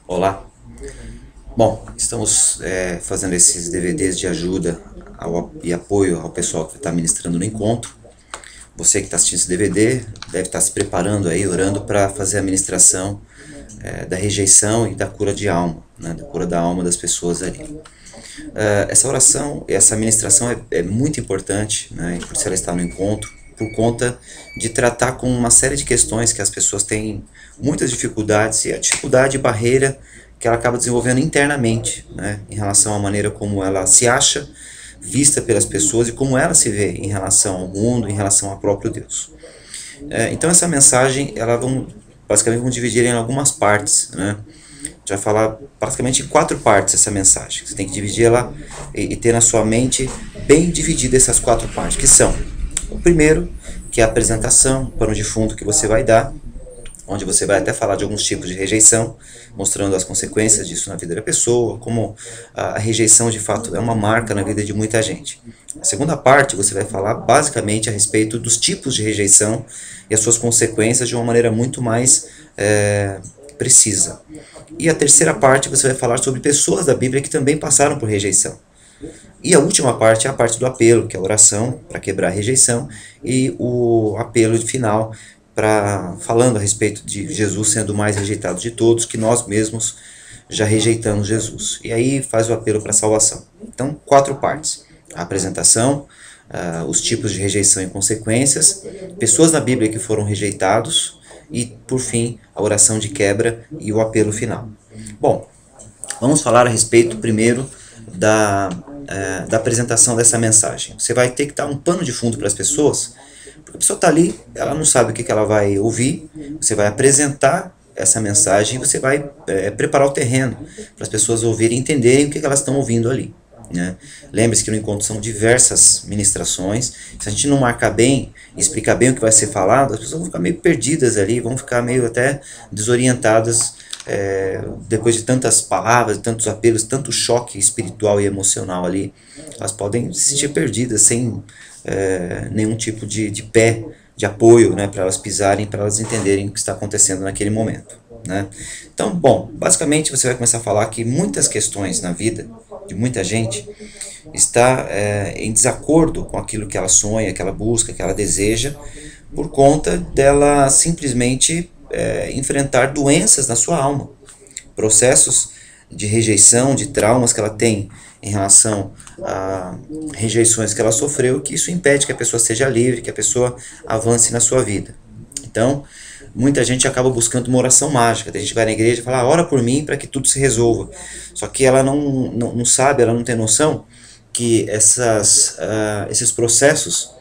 Olá. Bom, estamos fazendo esses DVDs de ajuda e apoio ao pessoal que está ministrando no encontro. Você que está assistindo esse DVD deve estar se preparando aí, orando para fazer a ministração da rejeição e da cura de alma, né, da cura da alma das pessoas ali. Essa oração, essa ministração é muito importante, né, por isso ela está no encontro, por conta de tratar com uma série de questões que as pessoas têm muitas dificuldades, e a dificuldade e barreira que ela acaba desenvolvendo internamente, né, em relação à maneira como ela se acha vista pelas pessoas e como ela se vê em relação ao mundo, em relação ao próprio Deus. Então essa mensagem, basicamente vamos dividir em algumas partes, né? A gente vai falar praticamente em 4 partes essa mensagem. Você tem que dividir ela e ter na sua mente bem dividida essas 4 partes, que são: o primeiro, que é a apresentação, pano de fundo que você vai dar, onde você vai até falar de alguns tipos de rejeição, mostrando as consequências disso na vida da pessoa, como a rejeição de fato é uma marca na vida de muita gente. A segunda parte, você vai falar basicamente a respeito dos tipos de rejeição e as suas consequências de uma maneira muito mais precisa. E a terceira parte, você vai falar sobre pessoas da Bíblia que também passaram por rejeição. E a última parte é a parte do apelo, que é a oração para quebrar a rejeição, e o apelo final, falando a respeito de Jesus sendo o mais rejeitado de todos, que nós mesmos já rejeitamos Jesus. E aí faz o apelo para a salvação. Então, 4 partes: a apresentação, os tipos de rejeição e consequências, pessoas na Bíblia que foram rejeitados, e, por fim, a oração de quebra e o apelo final. Bom, vamos falar a respeito primeiro da apresentação dessa mensagem. Você vai ter que dar um pano de fundo para as pessoas, porque a pessoa está ali, ela não sabe o que ela vai ouvir. Você vai apresentar essa mensagem e você vai preparar o terreno para as pessoas ouvirem e entenderem o que elas estão ouvindo ali, né? Lembre-se que no encontro são diversas ministrações. Se a gente não marcar bem, explicar bem o que vai ser falado, as pessoas vão ficar meio perdidas ali, vão ficar meio até desorientadas, depois de tantas palavras, tantos apelos, tanto choque espiritual e emocional ali. Elas podem se sentir perdidas, sem nenhum tipo de pé de apoio, né, para elas pisarem, para elas entenderem o que está acontecendo naquele momento, né? Então, bom, basicamente você vai começar a falar que muitas questões na vida de muita gente está em desacordo com aquilo que ela sonha, que ela busca, que ela deseja, por conta dela simplesmente enfrentar doenças na sua alma, processos de rejeição, de traumas que ela tem em relação a rejeições que ela sofreu, que isso impede que a pessoa seja livre, que a pessoa avance na sua vida. Então, muita gente acaba buscando uma oração mágica. A gente vai na igreja e fala: ora por mim para que tudo se resolva. Só que ela não sabe, ela não tem noção que esses processos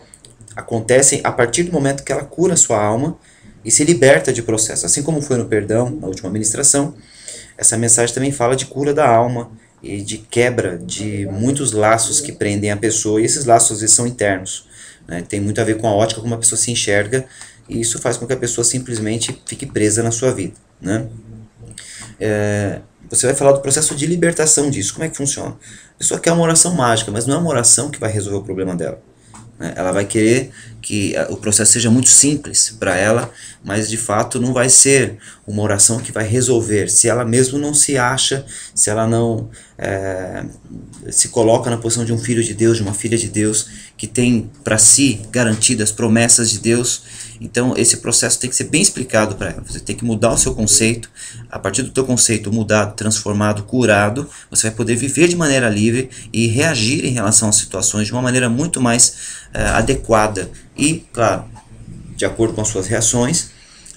acontecem a partir do momento que ela cura a sua alma e se liberta de processo. Assim como foi no perdão, na última ministração, essa mensagem também fala de cura da alma e de quebra de muitos laços que prendem a pessoa, e esses laços às vezes são internos, né? Tem muito a ver com a ótica, como a pessoa se enxerga, e isso faz com que a pessoa simplesmente fique presa na sua vida, né? Você vai falar do processo de libertação disso. Como é que funciona? A pessoa quer uma oração mágica, mas não é uma oração que vai resolver o problema dela, né? Ela vai querer que o processo seja muito simples para ela, mas de fato não vai ser uma oração que vai resolver, se ela mesmo não se acha, se ela não se coloca na posição de um filho de Deus, de uma filha de Deus, que tem para si garantidas as promessas de Deus. Então esse processo tem que ser bem explicado para ela. Você tem que mudar o seu conceito. A partir do teu conceito mudado, transformado, curado, você vai poder viver de maneira livre e reagir em relação às situações de uma maneira muito mais adequada. E, claro, de acordo com as suas reações,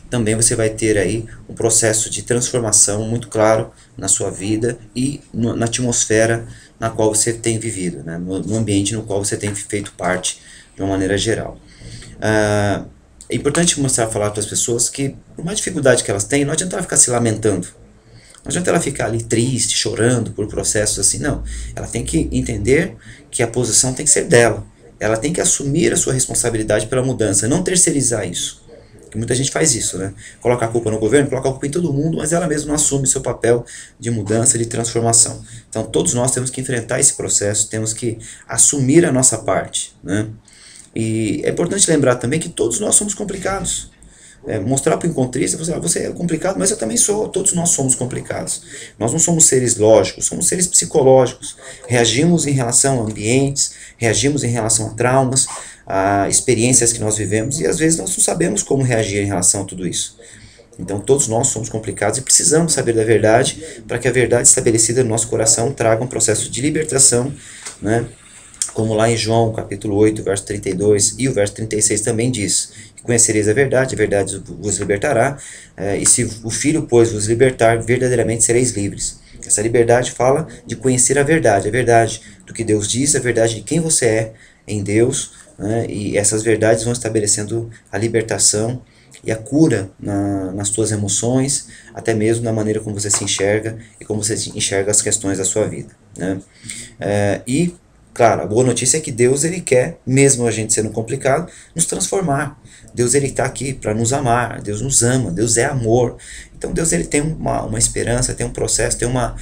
também você vai ter aí um processo de transformação muito claro na sua vida e na atmosfera na qual você tem vivido, né? No ambiente no qual você tem feito parte de uma maneira geral. É importante falar para as pessoas que, por mais dificuldade que elas têm, não adianta ela ficar se lamentando. Não adianta ela ficar ali triste, chorando por processos assim, não. Ela tem que entender que a posição tem que ser dela. Ela tem que assumir a sua responsabilidade pela mudança, não terceirizar isso. Porque muita gente faz isso, né? Coloca a culpa no governo, coloca a culpa em todo mundo, mas ela mesma não assume seu papel de mudança, de transformação. Então todos nós temos que enfrentar esse processo, temos que assumir a nossa parte, né? E é importante lembrar também que todos nós somos complicados. mostrar para o encontrista, você é complicado, mas eu também sou, todos nós somos complicados. Nós não somos seres lógicos, somos seres psicológicos. Reagimos em relação a ambientes, reagimos em relação a traumas, a experiências que nós vivemos, e às vezes nós não sabemos como reagir em relação a tudo isso. Então todos nós somos complicados e precisamos saber da verdade, para que a verdade estabelecida no nosso coração traga um processo de libertação, né? Como lá em João capítulo 8, verso 32 e o verso 36 também diz: conhecereis a verdade vos libertará, e se o Filho, pois, vos libertar, verdadeiramente sereis livres. Essa liberdade fala de conhecer a verdade do que Deus diz, a verdade de quem você é em Deus, né? E essas verdades vão estabelecendo a libertação e a cura nas suas emoções, até mesmo na maneira como você se enxerga e como você enxerga as questões da sua vida, né? Claro, a boa notícia é que Deus, ele quer, mesmo a gente sendo complicado, nos transformar. Deus, ele está aqui para nos amar, Deus nos ama, Deus é amor. Então Deus, ele tem uma esperança, tem um processo, tem uma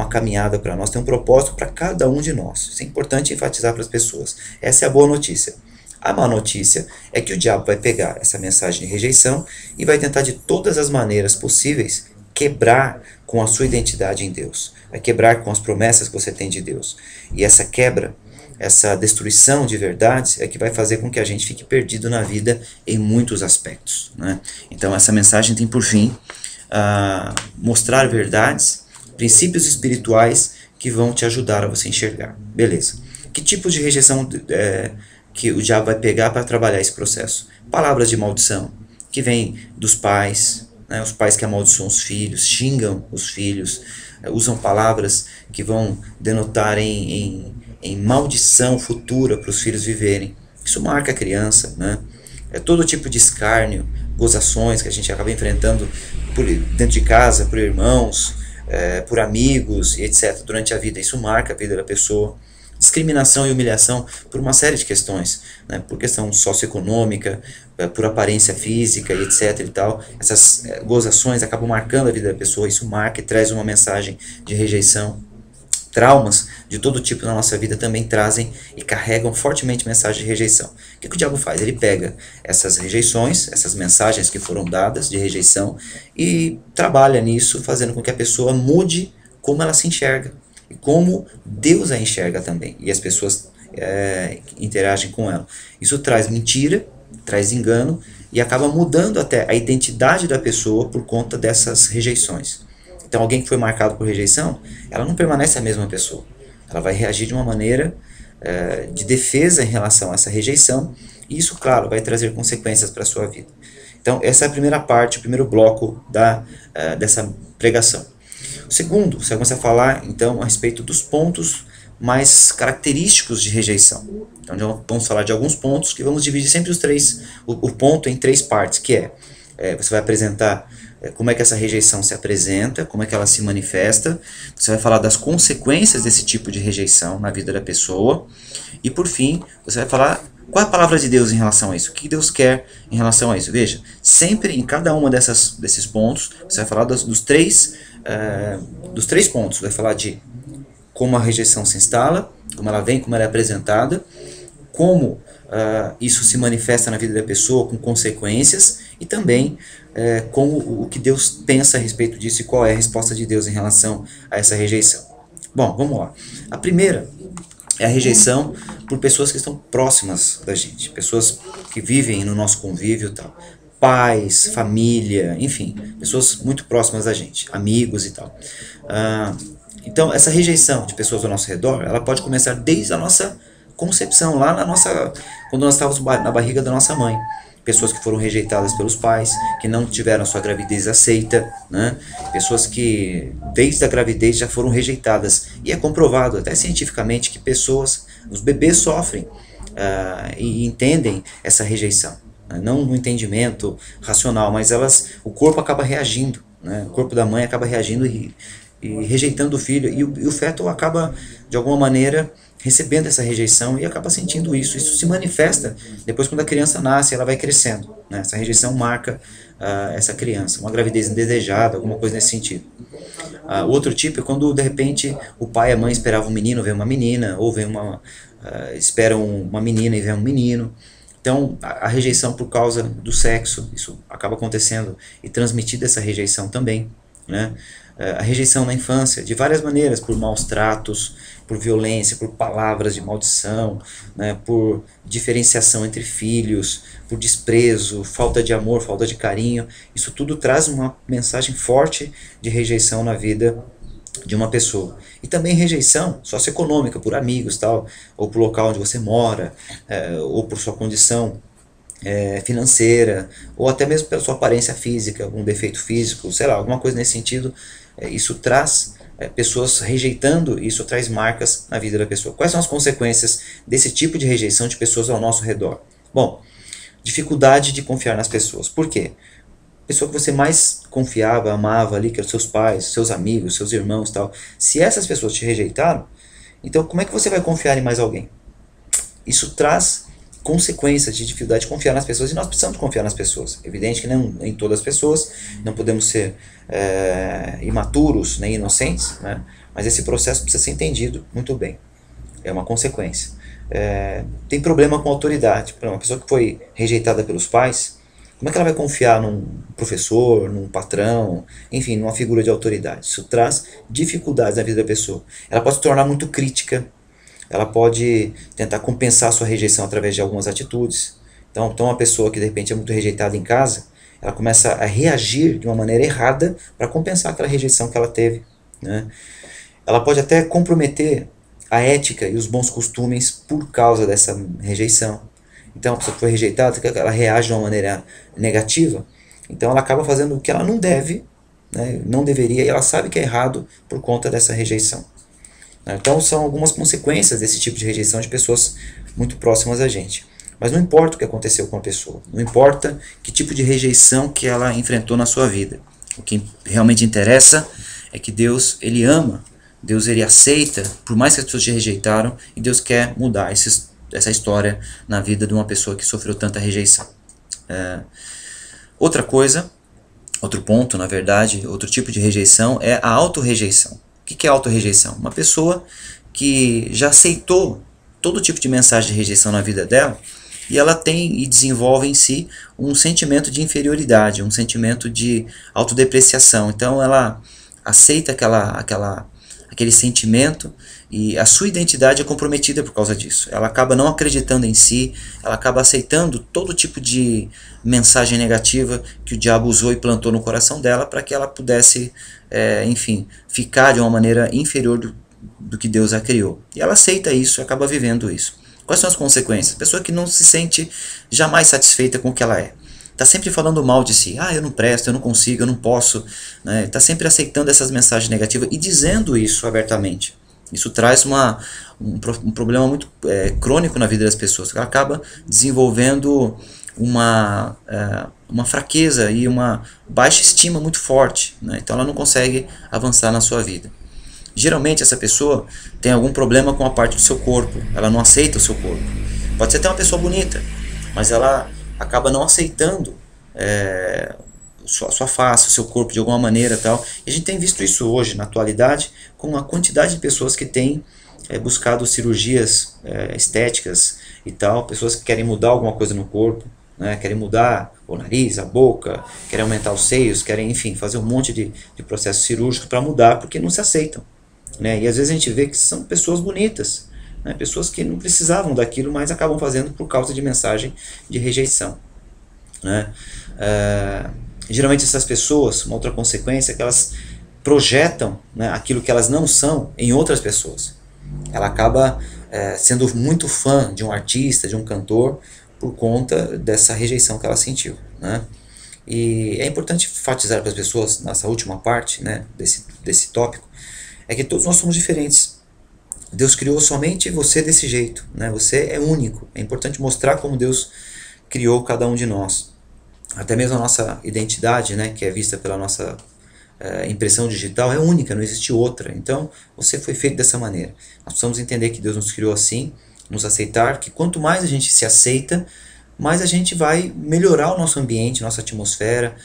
caminhada para nós, tem um propósito para cada um de nós. Isso é importante enfatizar para as pessoas. Essa é a boa notícia. A má notícia é que o diabo vai pegar essa mensagem de rejeição e vai tentar de todas as maneiras possíveis quebrar com a sua identidade em Deus. Vai quebrar com as promessas que você tem de Deus. E essa quebra, essa destruição de verdades é que vai fazer com que a gente fique perdido na vida em muitos aspectos, né? Então essa mensagem tem por fim mostrar verdades, princípios espirituais que vão te ajudar a você enxergar. Beleza. Que tipo de rejeição que o diabo vai pegar para trabalhar esse processo? Palavras de maldição, que vêm dos pais, né? Os pais que amaldiçoam os filhos, xingam os filhos, usam palavras que vão denotar em maldição futura para os filhos viverem. Isso marca a criança, né? Todo tipo de escárnio, gozações que a gente acaba enfrentando dentro de casa, por irmãos, por amigos e etc. durante a vida. Isso marca a vida da pessoa. Discriminação e humilhação por uma série de questões, né? Por questão socioeconômica, por aparência física e etc. e tal. Essas gozações acabam marcando a vida da pessoa. Isso marca e traz uma mensagem de rejeição. Traumas de todo tipo na nossa vida também trazem e carregam fortemente mensagem de rejeição. O que o diabo faz? Ele pega essas rejeições, essas mensagens que foram dadas de rejeição e trabalha nisso, fazendo com que a pessoa mude como ela se enxerga e como Deus a enxerga também, e as pessoas interagem com ela. Isso traz mentira, traz engano e acaba mudando até a identidade da pessoa por conta dessas rejeições. Então alguém que foi marcado por rejeição, ela não permanece a mesma pessoa. Ela vai reagir de uma maneira de defesa em relação a essa rejeição, e isso, claro, vai trazer consequências para a sua vida. Então essa é a primeira parte, o primeiro bloco dessa pregação. O segundo, você vai começar a falar então a respeito dos pontos mais característicos de rejeição. Então vamos falar de alguns pontos que vamos dividir sempre o ponto em três partes, que você vai apresentar como é que essa rejeição se apresenta, como é que ela se manifesta, você vai falar das consequências desse tipo de rejeição na vida da pessoa, e por fim, você vai falar qual é a palavra de Deus em relação a isso, o que Deus quer em relação a isso. Veja, sempre em cada uma desses pontos, você vai falar dos três pontos, vai falar de como a rejeição se instala, como ela vem, como ela é apresentada, como isso se manifesta na vida da pessoa com consequências, e também como o que Deus pensa a respeito disso e qual é a resposta de Deus em relação a essa rejeição. Bom, vamos lá. A primeira é a rejeição por pessoas que estão próximas da gente, pessoas que vivem no nosso convívio e tal. Pais, família, enfim, pessoas muito próximas da gente, amigos e tal. Então, essa rejeição de pessoas ao nosso redor, ela pode começar desde a nossa concepção, lá quando nós estávamos na barriga da nossa mãe. Pessoas que foram rejeitadas pelos pais, que não tiveram a sua gravidez aceita, né? Pessoas que desde a gravidez já foram rejeitadas. E é comprovado até cientificamente que os bebês sofrem e entendem essa rejeição. Não no entendimento racional, mas o corpo acaba reagindo, né? O corpo da mãe acaba reagindo e rejeitando o filho, e o feto acaba, de alguma maneira, recebendo essa rejeição e acaba sentindo isso. Isso se manifesta depois quando a criança nasce, ela vai crescendo, né? Essa rejeição marca essa criança, uma gravidez indesejada, alguma coisa nesse sentido. O outro tipo é quando de repente o pai e a mãe esperavam um menino, vem uma menina, ou esperam uma menina e vem um menino. Então, a rejeição por causa do sexo, isso acaba acontecendo e transmitida essa rejeição também, né? A rejeição na infância, de várias maneiras, por maus tratos, por violência, por palavras de maldição, né? Por diferenciação entre filhos, por desprezo, falta de amor, falta de carinho. Isso tudo traz uma mensagem forte de rejeição na vida de uma pessoa. E também rejeição socioeconômica, por amigos, tal, ou por local onde você mora, ou por sua condição financeira, ou até mesmo pela sua aparência física, algum defeito físico, sei lá, alguma coisa nesse sentido. Isso traz pessoas rejeitando, e isso traz marcas na vida da pessoa. Quais são as consequências desse tipo de rejeição de pessoas ao nosso redor? Bom, dificuldade de confiar nas pessoas. Por quê? A pessoa que você mais confiava, amava ali, que eram seus pais, seus amigos, seus irmãos, tal. Se essas pessoas te rejeitaram, então como é que você vai confiar em mais alguém? Isso traz consequências de dificuldade de confiar nas pessoas, e nós precisamos confiar nas pessoas. Evidente que não em todas as pessoas, não podemos ser imaturos nem inocentes, né? Mas esse processo precisa ser entendido muito bem. É uma consequência. Tem problema com a autoridade. Uma pessoa que foi rejeitada pelos pais, como é que ela vai confiar num professor, num patrão, enfim, numa figura de autoridade? Isso traz dificuldades na vida da pessoa. Ela pode se tornar muito crítica, ela pode tentar compensar a sua rejeição através de algumas atitudes. Então uma pessoa que de repente é muito rejeitada em casa, ela começa a reagir de uma maneira errada para compensar aquela rejeição que ela teve, né? Ela pode até comprometer a ética e os bons costumes por causa dessa rejeição. Então a pessoa que foi rejeitada, ela reage de uma maneira negativa, então ela acaba fazendo o que ela não deve, né, não deveria, e ela sabe que é errado por conta dessa rejeição. Então são algumas consequências desse tipo de rejeição de pessoas muito próximas a gente. Mas não importa o que aconteceu com a pessoa, não importa que tipo de rejeição que ela enfrentou na sua vida. O que realmente interessa é que Deus, Ele ama, Deus, Ele aceita, por mais que as pessoas te rejeitaram, e Deus quer mudar essa história na vida de uma pessoa que sofreu tanta rejeição. Outra coisa, outro ponto, na verdade, outro tipo de rejeição é a autorrejeição. O que é autorrejeição? Uma pessoa que já aceitou todo tipo de mensagem de rejeição na vida dela, e ela tem e desenvolve em si um sentimento de inferioridade, um sentimento de autodepreciação. Então ela aceita aquele sentimento, e a sua identidade é comprometida por causa disso. Ela acaba não acreditando em si, ela acaba aceitando todo tipo de mensagem negativa que o diabo usou e plantou no coração dela para que ela pudesse, enfim, ficar de uma maneira inferior do que Deus a criou. E ela aceita isso e acaba vivendo isso. Quais são as consequências? Pessoa que não se sente jamais satisfeita com o que ela é. Está sempre falando mal de si. Eu não presto, eu não consigo, eu não posso. Está sempre aceitando essas mensagens negativas e dizendo isso abertamente. Isso traz um problema muito crônico na vida das pessoas. Ela acaba desenvolvendo uma fraqueza e uma baixa estima muito forte, né? Então ela não consegue avançar na sua vida. Geralmente essa pessoa tem algum problema com a parte do seu corpo. Ela não aceita o seu corpo. Pode ser até uma pessoa bonita, mas ela acaba não aceitando sua face, o seu corpo de alguma maneira, tal. E a gente tem visto isso hoje, na atualidade, com a quantidade de pessoas que têm buscado cirurgias estéticas e tal, pessoas que querem mudar alguma coisa no corpo, né, querem mudar o nariz, a boca, querem aumentar os seios, querem, enfim, fazer um monte de processos cirúrgicos para mudar, porque não se aceitam, né? E às vezes a gente vê que são pessoas bonitas, né, pessoas que não precisavam daquilo, mas acabam fazendo por causa de mensagem de rejeição, né? Geralmente essas pessoas, uma outra consequência é que elas projetam, né, aquilo que elas não são em outras pessoas. Ela acaba sendo muito fã de um artista, de um cantor, por conta dessa rejeição que ela sentiu, né? E é importante enfatizar para as pessoas, nessa última parte, né, desse tópico, é que todos nós somos diferentes. Deus criou somente você desse jeito, né? Você é único. É importante mostrar como Deus criou cada um de nós. Até mesmo a nossa identidade, né, que é vista pela nossa impressão digital, é única, não existe outra. Então, você foi feito dessa maneira. Nós precisamos entender que Deus nos criou assim, nos aceitar, que quanto mais a gente se aceita, mais a gente vai melhorar o nosso ambiente, nossa atmosfera,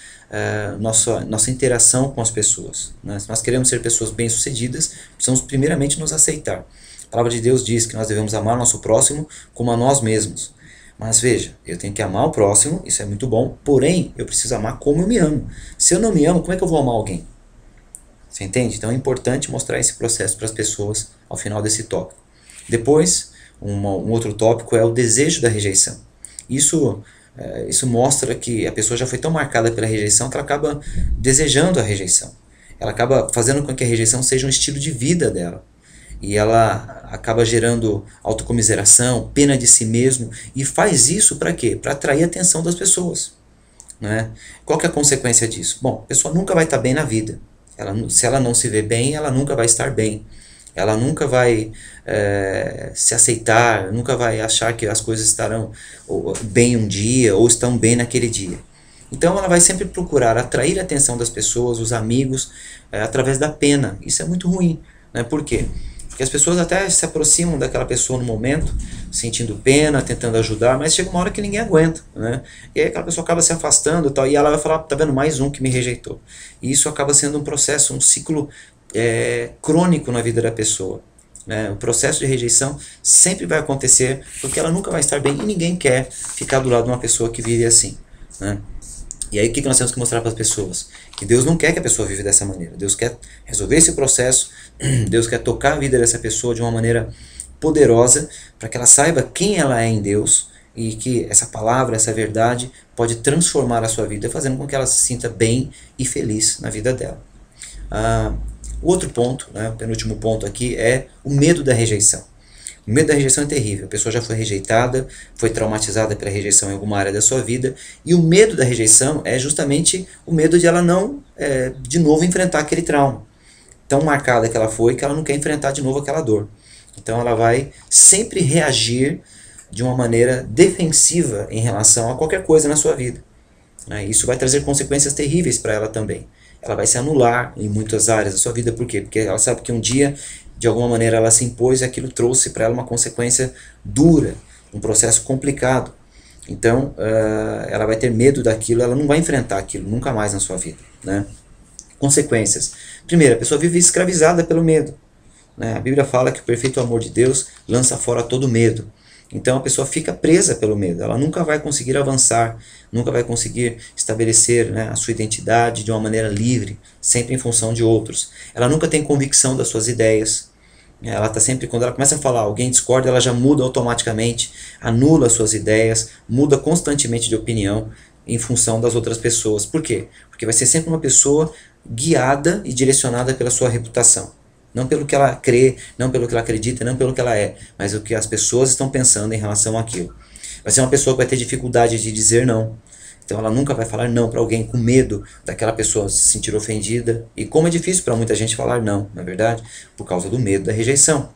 nossa interação com as pessoas, né? Se nós queremos ser pessoas bem-sucedidas, precisamos primeiramente nos aceitar. A palavra de Deus diz que nós devemos amar nosso próximo como a nós mesmos. Mas veja, eu tenho que amar o próximo, isso é muito bom, porém eu preciso amar como eu me amo. Se eu não me amo, como é que eu vou amar alguém? Você entende? Então é importante mostrar esse processo para as pessoas ao final desse tópico. Depois, um outro tópico é o desejo da rejeição. Isso mostra que a pessoa já foi tão marcada pela rejeição que ela acaba desejando a rejeição. Ela acaba fazendo com que a rejeição seja um estilo de vida dela. E ela acaba gerando autocomiseração, pena de si mesmo, e faz isso para quê? Para atrair a atenção das pessoas. Né? Qual que é a consequência disso? Bom, a pessoa nunca vai estar bem na vida. Se ela não se vê bem, ela nunca vai estar bem. Ela nunca vai se aceitar, nunca vai achar que as coisas estarão bem um dia ou estão bem naquele dia. Então ela vai sempre procurar atrair a atenção das pessoas, os amigos, através da pena. Isso é muito ruim. Né? Por quê? Porque as pessoas até se aproximam daquela pessoa no momento, sentindo pena, tentando ajudar, mas chega uma hora que ninguém aguenta, né? E aí aquela pessoa acaba se afastando e tal, e ela vai falar, tá vendo, mais um que me rejeitou. E isso acaba sendo um processo, um ciclo crônico na vida da pessoa. Né? O processo de rejeição sempre vai acontecer, porque ela nunca vai estar bem e ninguém quer ficar do lado de uma pessoa que vive assim. Né? E aí o que nós temos que mostrar para as pessoas? Que Deus não quer que a pessoa viva dessa maneira. Deus quer resolver esse processo, Deus quer tocar a vida dessa pessoa de uma maneira poderosa, para que ela saiba quem ela é em Deus e que essa palavra, essa verdade pode transformar a sua vida, fazendo com que ela se sinta bem e feliz na vida dela. O outro ponto, né, o penúltimo ponto aqui, é o medo da rejeição. O medo da rejeição é terrível. A pessoa já foi rejeitada, foi traumatizada pela rejeição em alguma área da sua vida. E o medo da rejeição é justamente o medo de ela não, de novo, enfrentar aquele trauma. Tão marcada que ela foi, que ela não quer enfrentar de novo aquela dor. Então ela vai sempre reagir de uma maneira defensiva em relação a qualquer coisa na sua vida. Isso vai trazer consequências terríveis para ela também. Ela vai se anular em muitas áreas da sua vida. Por quê? Porque ela sabe que um dia, de alguma maneira, ela se impôs e aquilo trouxe para ela uma consequência dura, um processo complicado. Então, ela vai ter medo daquilo, ela não vai enfrentar aquilo nunca mais na sua vida. Né? Consequências. Primeiro, a pessoa vive escravizada pelo medo. Né? A Bíblia fala que o perfeito amor de Deus lança fora todo medo. Então a pessoa fica presa pelo medo, ela nunca vai conseguir avançar, nunca vai conseguir estabelecer, né, a sua identidade de uma maneira livre, sempre em função de outros. Ela nunca tem convicção das suas ideias. Ela está sempre, quando ela começa a falar, alguém discorda, ela já muda automaticamente, anula as suas ideias, muda constantemente de opinião em função das outras pessoas. Por quê? Porque vai ser sempre uma pessoa guiada e direcionada pela sua reputação. Não pelo que ela crê, não pelo que ela acredita, não pelo que ela é, mas o que as pessoas estão pensando em relação àquilo. Vai ser uma pessoa que vai ter dificuldade de dizer não. Então ela nunca vai falar não para alguém com medo daquela pessoa se sentir ofendida. E como é difícil para muita gente falar não, na verdade, por causa do medo da rejeição.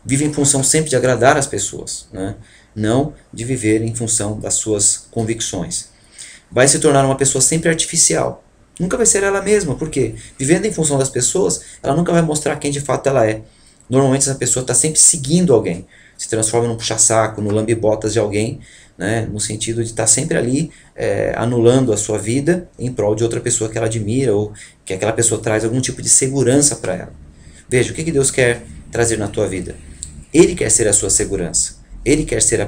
Vive em função sempre de agradar as pessoas, né? Não de viver em função das suas convicções. Vai se tornar uma pessoa sempre artificial. Nunca vai ser ela mesma, porque vivendo em função das pessoas, ela nunca vai mostrar quem de fato ela é. Normalmente essa pessoa está sempre seguindo alguém, se transforma num puxa-saco, no lambe-botas de alguém, né, no sentido de estar sempre ali anulando a sua vida em prol de outra pessoa que ela admira ou que aquela pessoa traz algum tipo de segurança para ela. Veja, o que Deus quer trazer na tua vida? Ele quer ser a sua segurança. Ele quer ser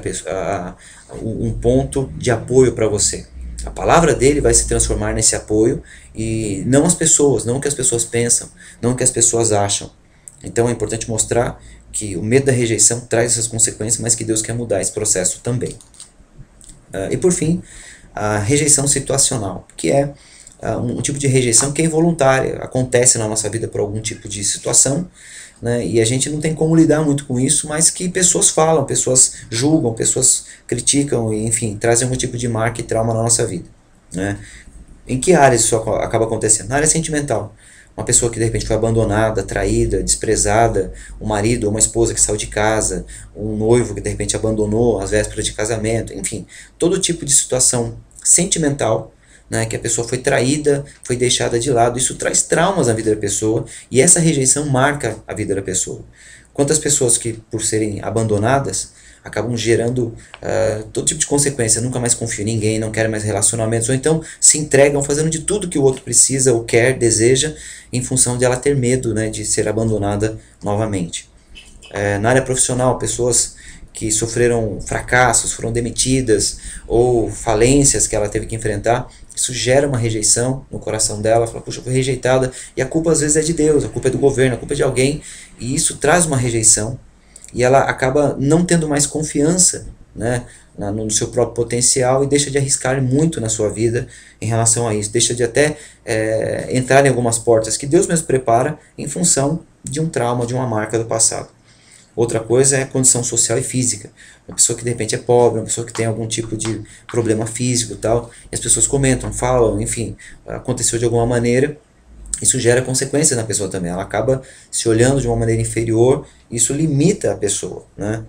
um ponto de apoio para você. A palavra dele vai se transformar nesse apoio e não as pessoas, não o que as pessoas pensam, não o que as pessoas acham. Então é importante mostrar que o medo da rejeição traz essas consequências, mas que Deus quer mudar esse processo também. E por fim, a rejeição situacional, que é um tipo de rejeição que é involuntária, acontece na nossa vida por algum tipo de situação, né, e a gente não tem como lidar muito com isso, mas que pessoas falam, pessoas julgam, pessoas criticam, e, enfim, trazem algum tipo de marca e trauma na nossa vida. Né? Em que área isso acaba acontecendo? Na área sentimental. Uma pessoa que de repente foi abandonada, traída, desprezada, um marido ou uma esposa que saiu de casa, um noivo que de repente abandonou às vésperas de casamento, enfim, todo tipo de situação sentimental, né, que a pessoa foi traída, foi deixada de lado, isso traz traumas na vida da pessoa e essa rejeição marca a vida da pessoa. Quantas pessoas que, por serem abandonadas, acabam gerando todo tipo de consequência, nunca mais confiam em ninguém, não querem mais relacionamentos, ou então se entregam fazendo de tudo que o outro precisa, ou quer, deseja, em função de ela ter medo, né, de ser abandonada novamente. Na área profissional, pessoas que sofreram fracassos, foram demitidas, ou falências que ela teve que enfrentar, isso gera uma rejeição no coração dela, fala, puxa, eu fui rejeitada, e a culpa às vezes é de Deus, a culpa é do governo, a culpa é de alguém, e isso traz uma rejeição, e ela acaba não tendo mais confiança, né, no seu próprio potencial, e deixa de arriscar muito na sua vida em relação a isso, deixa de até entrar em algumas portas que Deus mesmo prepara em função de um trauma, de uma marca do passado. Outra coisa é a condição social e física. Uma pessoa que de repente é pobre, uma pessoa que tem algum tipo de problema físico e tal, e as pessoas comentam, falam, enfim, aconteceu de alguma maneira, isso gera consequências na pessoa também. Ela acaba se olhando de uma maneira inferior, e isso limita a pessoa, né?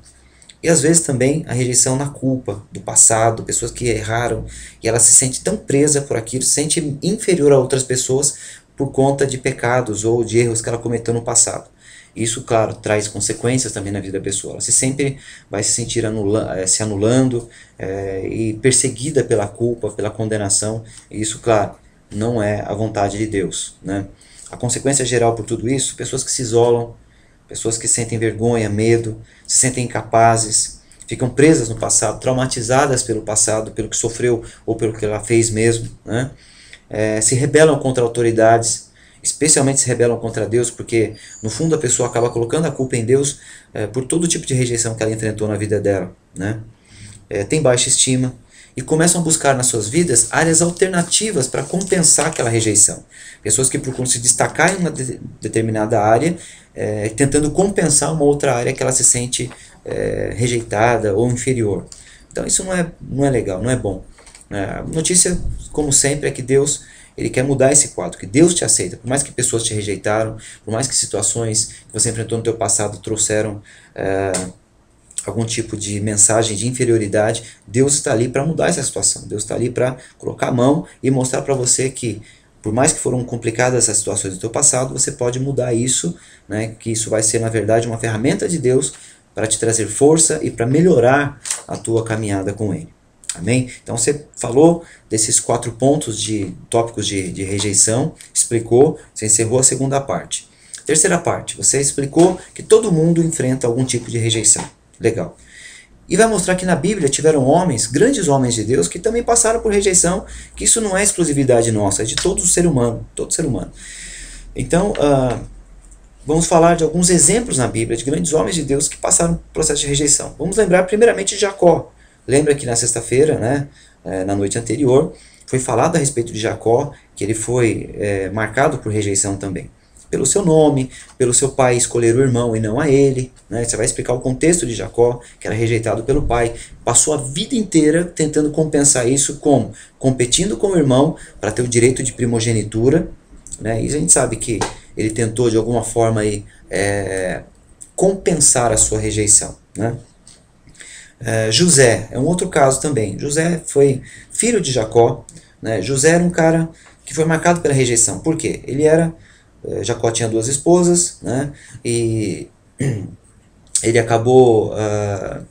E às vezes também a rejeição na culpa do passado, pessoas que erraram, e ela se sente tão presa por aquilo, se sente inferior a outras pessoas por conta de pecados ou de erros que ela cometeu no passado. Isso, claro, traz consequências também na vida da pessoa. Ela sempre vai se sentir se anulando e perseguida pela culpa, pela condenação. E isso, claro, não é a vontade de Deus, né? A consequência geral por tudo isso, pessoas que se isolam, pessoas que sentem vergonha, medo, se sentem incapazes, ficam presas no passado, traumatizadas pelo passado, pelo que sofreu ou pelo que ela fez mesmo, né? Se rebelam contra autoridades, especialmente se rebelam contra Deus, porque no fundo a pessoa acaba colocando a culpa em Deus por todo tipo de rejeição que ela enfrentou na vida dela, né? Tem baixa estima e começam a buscar nas suas vidas áreas alternativas para compensar aquela rejeição. Pessoas que procuram se destacar em uma determinada área, tentando compensar uma outra área que ela se sente rejeitada ou inferior. Então isso não é legal, não é bom. A notícia, como sempre, é que Deus ele quer mudar esse quadro, que Deus te aceita, por mais que pessoas te rejeitaram, por mais que situações que você enfrentou no teu passado trouxeram algum tipo de mensagem de inferioridade, Deus está ali para mudar essa situação, Deus está ali para colocar a mão e mostrar para você que, por mais que foram complicadas essas situações do teu passado, você pode mudar isso, né, que isso vai ser, na verdade, uma ferramenta de Deus para te trazer força e para melhorar a tua caminhada com Ele. Amém? Então você falou desses 4 pontos de tópicos de rejeição, explicou, você encerrou a segunda parte. Terceira parte, você explicou que todo mundo enfrenta algum tipo de rejeição. Legal. E vai mostrar que na Bíblia tiveram homens, grandes homens de Deus, que também passaram por rejeição, que isso não é exclusividade nossa, é de todo ser humano, todo ser humano. Então, vamos falar de alguns exemplos na Bíblia de grandes homens de Deus que passaram por processo de rejeição. Vamos lembrar primeiramente de Jacó. Lembra que na sexta-feira, né, na noite anterior, foi falado a respeito de Jacó, que ele foi marcado por rejeição também. Pelo seu nome, pelo seu pai escolher o irmão e não a ele. Né? Você vai explicar o contexto de Jacó, que era rejeitado pelo pai. Passou a vida inteira tentando compensar isso como? Competindo com o irmão para ter o direito de primogenitura. Né? E a gente sabe que ele tentou de alguma forma aí, compensar a sua rejeição. Né? José é um outro caso também. José foi filho de Jacó, né? José era um cara que foi marcado pela rejeição. Por quê? Jacó tinha 2 esposas, né? E ele acabou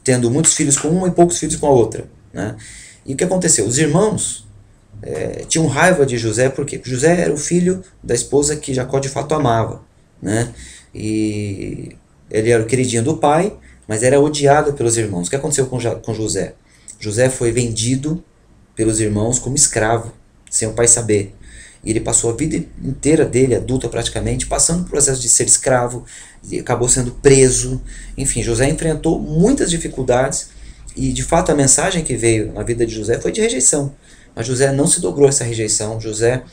tendo muitos filhos com uma e poucos filhos com a outra, né? E o que aconteceu? Os irmãos tinham raiva de José, por quê? Porque José era o filho da esposa que Jacó de fato amava, né? E ele era o queridinho do pai, mas era odiado pelos irmãos. O que aconteceu com José? José foi vendido pelos irmãos como escravo, sem o pai saber. E ele passou a vida inteira dele, adulta praticamente, passando por processo de ser escravo, e acabou sendo preso. Enfim, José enfrentou muitas dificuldades e de fato a mensagem que veio na vida de José foi de rejeição. Mas José não se dobrou a essa rejeição. José,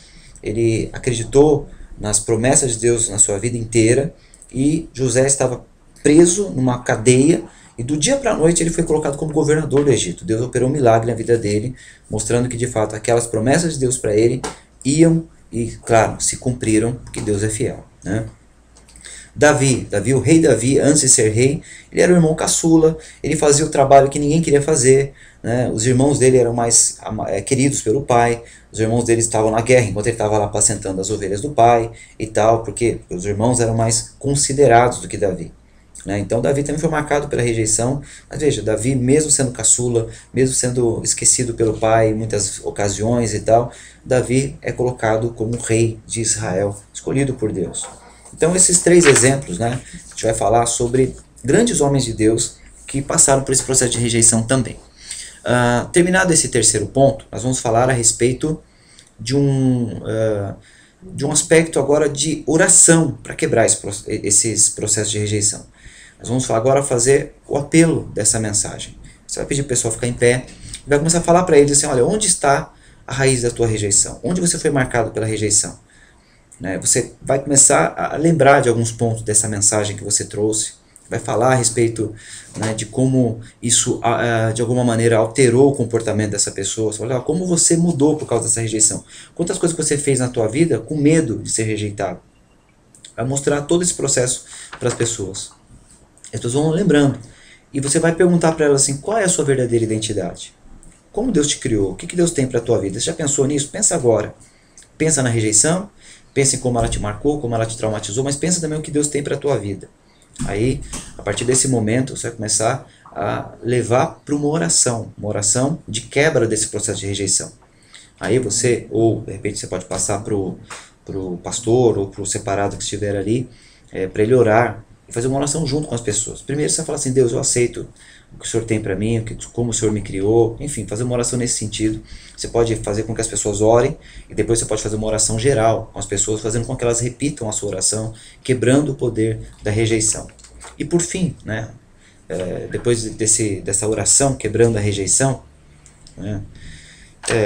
ele acreditou nas promessas de Deus na sua vida inteira, e José estava preso numa cadeia, e do dia para a noite ele foi colocado como governador do Egito. Deus operou um milagre na vida dele, mostrando que de fato aquelas promessas de Deus para ele iam e, claro, se cumpriram, porque Deus é fiel. Né? Davi, o rei Davi, antes de ser rei, ele era o irmão caçula, ele fazia o trabalho que ninguém queria fazer, né? Os irmãos dele eram mais queridos pelo pai, os irmãos dele estavam na guerra, enquanto ele estava lá apacentando as ovelhas do pai e tal, porque os irmãos eram mais considerados do que Davi. Né? Então Davi também foi marcado pela rejeição, mas veja, Davi, mesmo sendo caçula, mesmo sendo esquecido pelo pai em muitas ocasiões e tal, Davi é colocado como rei de Israel, escolhido por Deus. Então esses 3 exemplos, né, a gente vai falar sobre grandes homens de Deus que passaram por esse processo de rejeição também. Terminado esse terceiro ponto, nós vamos falar a respeito de um aspecto agora de oração para quebrar esses processos de rejeição. Nós vamos agora fazer o apelo dessa mensagem. Você vai pedir para o pessoal ficar em pé e vai começar a falar para eles assim, olha, onde está a raiz da tua rejeição? Onde você foi marcado pela rejeição? Você vai começar a lembrar de alguns pontos dessa mensagem que você trouxe, vai falar a respeito, né, de como isso de alguma maneira alterou o comportamento dessa pessoa. Você vai falar, como você mudou por causa dessa rejeição. Quantas coisas você fez na tua vida com medo de ser rejeitado. Vai mostrar todo esse processo para as pessoas. As pessoas vão lembrando. E você vai perguntar para elas assim, qual é a sua verdadeira identidade? Como Deus te criou? O que Deus tem para a tua vida? Você já pensou nisso? Pensa agora. Pensa na rejeição, pensa em como ela te marcou, como ela te traumatizou, mas pensa também o que Deus tem para a tua vida. Aí, a partir desse momento, você vai começar a levar para uma oração de quebra desse processo de rejeição. Aí você, ou de repente você pode passar para o pastor ou para o separado que estiver ali, para ele orar e fazer uma oração junto com as pessoas. Primeiro você vai falar assim, Deus, eu aceito o que o Senhor tem para mim, como o Senhor me criou, enfim, fazer uma oração nesse sentido. Você pode fazer com que as pessoas orem e depois você pode fazer uma oração geral com as pessoas, fazendo com que elas repitam a sua oração, quebrando o poder da rejeição. E por fim, né, depois dessa oração, quebrando a rejeição, né,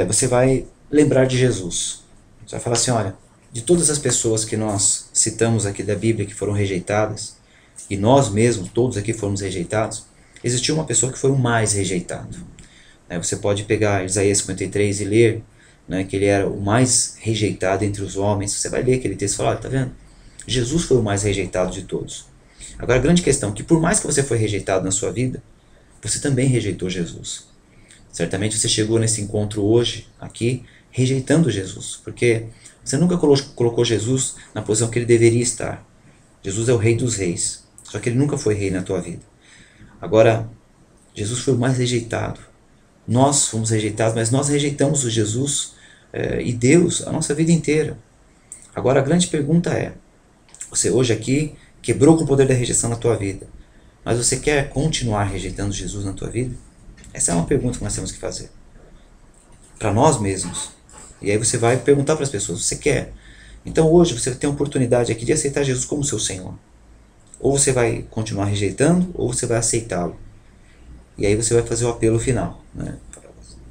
você vai lembrar de Jesus. Você vai falar assim, olha, de todas as pessoas que nós citamos aqui da Bíblia que foram rejeitadas, e nós mesmos, todos aqui fomos rejeitados, existiu uma pessoa que foi o mais rejeitado. Você pode pegar Isaías 53 e ler, né, que ele era o mais rejeitado entre os homens. Você vai ler aquele texto e falar, tá vendo? Jesus foi o mais rejeitado de todos. Agora a grande questão é que por mais que você foi rejeitado na sua vida, você também rejeitou Jesus. Certamente você chegou nesse encontro hoje, aqui, rejeitando Jesus, porque você nunca colocou Jesus na posição que ele deveria estar. Jesus é o Rei dos Reis, só que ele nunca foi rei na tua vida. Agora, Jesus foi o mais rejeitado. Nós fomos rejeitados, mas nós rejeitamos o Jesus e Deus a nossa vida inteira. Agora a grande pergunta é, você hoje aqui quebrou com o poder da rejeição na tua vida, mas você quer continuar rejeitando Jesus na tua vida? Essa é uma pergunta que nós temos que fazer. Para nós mesmos. E aí você vai perguntar para as pessoas, você quer? Então hoje você tem a oportunidade aqui de aceitar Jesus como seu Senhor. Ou você vai continuar rejeitando, ou você vai aceitá-lo. E aí você vai fazer o apelo final. Né?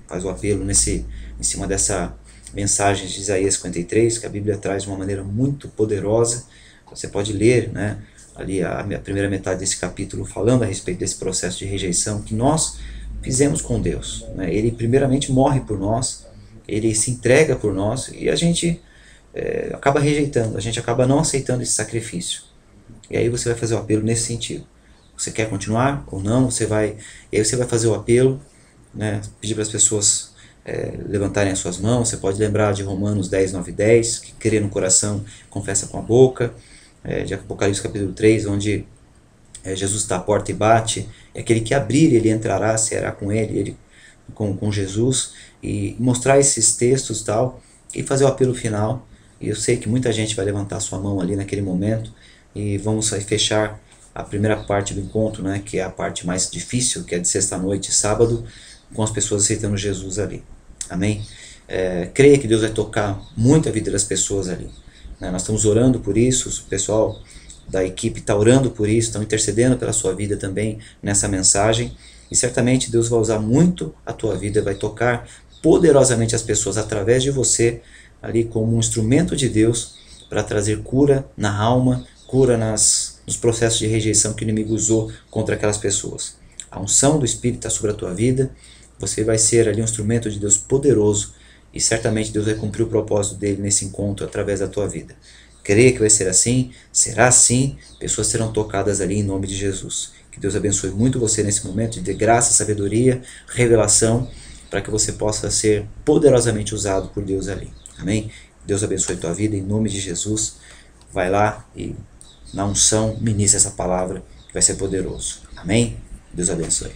Faz o apelo em cima dessa mensagem de Isaías 53, que a Bíblia traz de uma maneira muito poderosa. Você pode ler, né, ali a primeira metade desse capítulo falando a respeito desse processo de rejeição que nós fizemos com Deus. Né? Ele primeiramente morre por nós, ele se entrega por nós e a gente acaba rejeitando, a gente acaba não aceitando esse sacrifício. E aí você vai fazer o apelo nesse sentido. Você quer continuar ou não? E aí você vai fazer o apelo, né, pedir para as pessoas levantarem as suas mãos. Você pode lembrar de Romanos 10, 9 e 10, que crê no coração, confessa com a boca. De Apocalipse capítulo 3, onde Jesus está à porta e bate. É aquele que abrir, ele entrará, será com ele com Jesus. E mostrar esses textos e tal, e fazer o apelo final. E eu sei que muita gente vai levantar sua mão ali naquele momento. E vamos aí fechar a primeira parte do encontro, né, que é a parte mais difícil, que é de sexta-noite e sábado, com as pessoas aceitando Jesus ali. Amém? Creia que Deus vai tocar muito a vida das pessoas ali. Né? Nós estamos orando por isso, o pessoal da equipe está orando por isso, estão intercedendo pela sua vida também nessa mensagem. E certamente Deus vai usar muito a tua vida, vai tocar poderosamente as pessoas através de você, ali como um instrumento de Deus, para trazer cura na alma, cura nos processos de rejeição que o inimigo usou contra aquelas pessoas. A unção do Espírito está sobre a tua vida, você vai ser ali um instrumento de Deus poderoso e certamente Deus vai cumprir o propósito dele nesse encontro através da tua vida. Creia que vai ser assim, será assim, pessoas serão tocadas ali em nome de Jesus. Que Deus abençoe muito você nesse momento, de graça, sabedoria, revelação, para que você possa ser poderosamente usado por Deus ali. Amém? Deus abençoe a tua vida em nome de Jesus. Vai lá e na unção ministra essa palavra que vai ser poderoso. Amém? Deus abençoe.